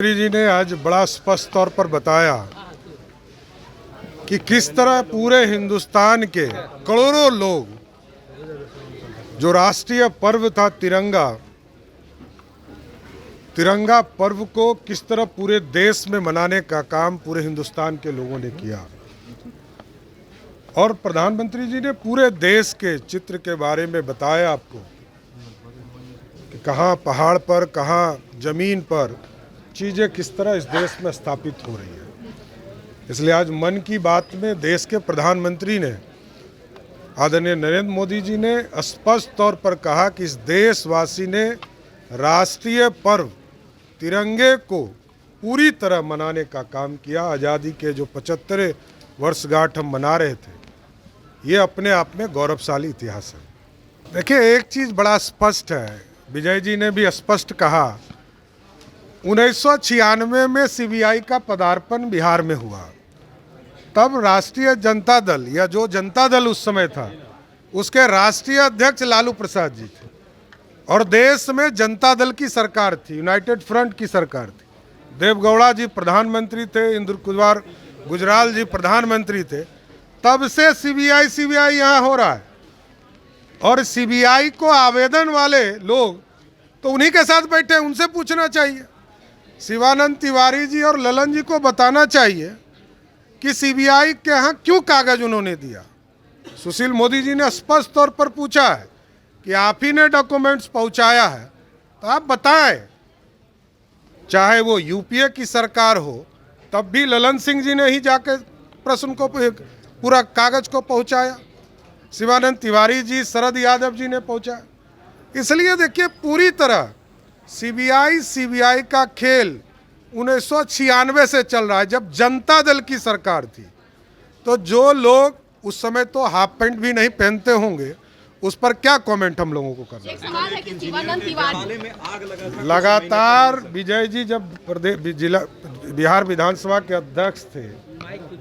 जी ने आज बड़ा स्पष्ट तौर पर बताया कि किस तरह पूरे हिंदुस्तान के करोड़ों लोग जो राष्ट्रीय पर्व था तिरंगा पर्व को किस तरह पूरे देश में मनाने का काम पूरे हिंदुस्तान के लोगों ने किया। और प्रधानमंत्री जी ने पूरे देश के चित्र के बारे में बताया आपको कि कहाँ पहाड़ पर, कहाँ जमीन पर चीज़ें किस तरह इस देश में स्थापित हो रही है। इसलिए आज मन की बात में देश के प्रधानमंत्री ने, आदरणीय नरेंद्र मोदी जी ने स्पष्ट तौर पर कहा कि इस देशवासी ने राष्ट्रीय पर्व तिरंगे को पूरी तरह मनाने का काम किया। आज़ादी के जो 75 वर्षगांठ हम मना रहे थे, ये अपने आप में गौरवशाली इतिहास है। देखिए, एक चीज़ बड़ा स्पष्ट है, विजय जी ने भी स्पष्ट कहा, 1996 में सीबीआई का पदार्पण बिहार में हुआ। तब राष्ट्रीय जनता दल या जो जनता दल उस समय था, उसके राष्ट्रीय अध्यक्ष लालू प्रसाद जी थे और देश में जनता दल की सरकार थी, यूनाइटेड फ्रंट की सरकार थी। देवगौड़ा जी प्रधानमंत्री थे, इंद्र कुमार गुजराल जी प्रधानमंत्री थे। तब से सीबीआई यहाँ हो रहा है और सीबीआई को आवेदन वाले लोग तो उन्हीं के साथ बैठे, उनसे पूछना चाहिए। शिवानंद तिवारी जी और ललन जी को बताना चाहिए कि सीबीआई के यहाँ क्यों कागज उन्होंने दिया। सुशील मोदी जी ने स्पष्ट तौर पर पूछा है कि आप ही ने डॉक्यूमेंट्स पहुंचाया है, तो आप बताएं। चाहे वो यूपीए की सरकार हो, तब भी ललन सिंह जी ने ही जाके प्रश्न को, पूरा कागज को पहुंचाया। शिवानंद तिवारी जी, शरद यादव जी ने पहुंचाया। इसलिए देखिए, पूरी तरह सीबीआई का खेल 1996 से चल रहा है, जब जनता दल की सरकार थी। तो जो लोग उस समय तो हाफ पैंट भी नहीं पहनते होंगे, उस पर क्या कमेंट हम लोगों को करना है। लगातार विजय जी जब बिहार विधानसभा के अध्यक्ष थे,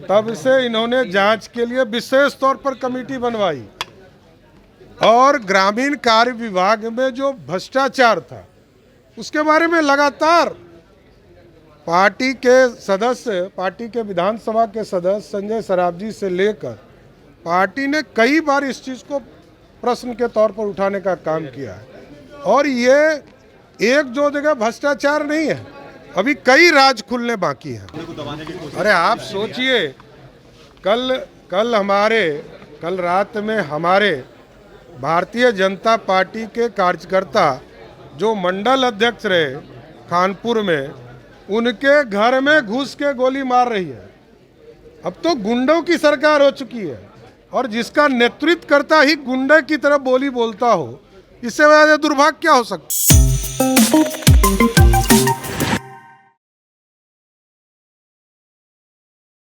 तब से इन्होंने जांच के लिए विशेष तौर पर कमेटी बनवाई और ग्रामीण कार्य विभाग में जो भ्रष्टाचार था उसके बारे में लगातार पार्टी के सदस्य, पार्टी के विधानसभा के सदस्य संजय सरावगी से लेकर पार्टी ने कई बार इस चीज़ को प्रश्न के तौर पर उठाने का काम किया है। और ये एक दो जगह भ्रष्टाचार नहीं है, अभी कई राज खुलने बाकी हैं। अरे आप सोचिए, कल रात में हमारे भारतीय जनता पार्टी के कार्यकर्ता जो मंडल अध्यक्ष रहे कानपुर में, उनके घर में घुस के गोली मार रही है। अब तो गुंडों की सरकार हो चुकी है और जिसका नेतृत्व करता ही गुंडे की तरह बोली बोलता हो, इससे ज्यादा दुर्भाग्य क्या हो सकता है।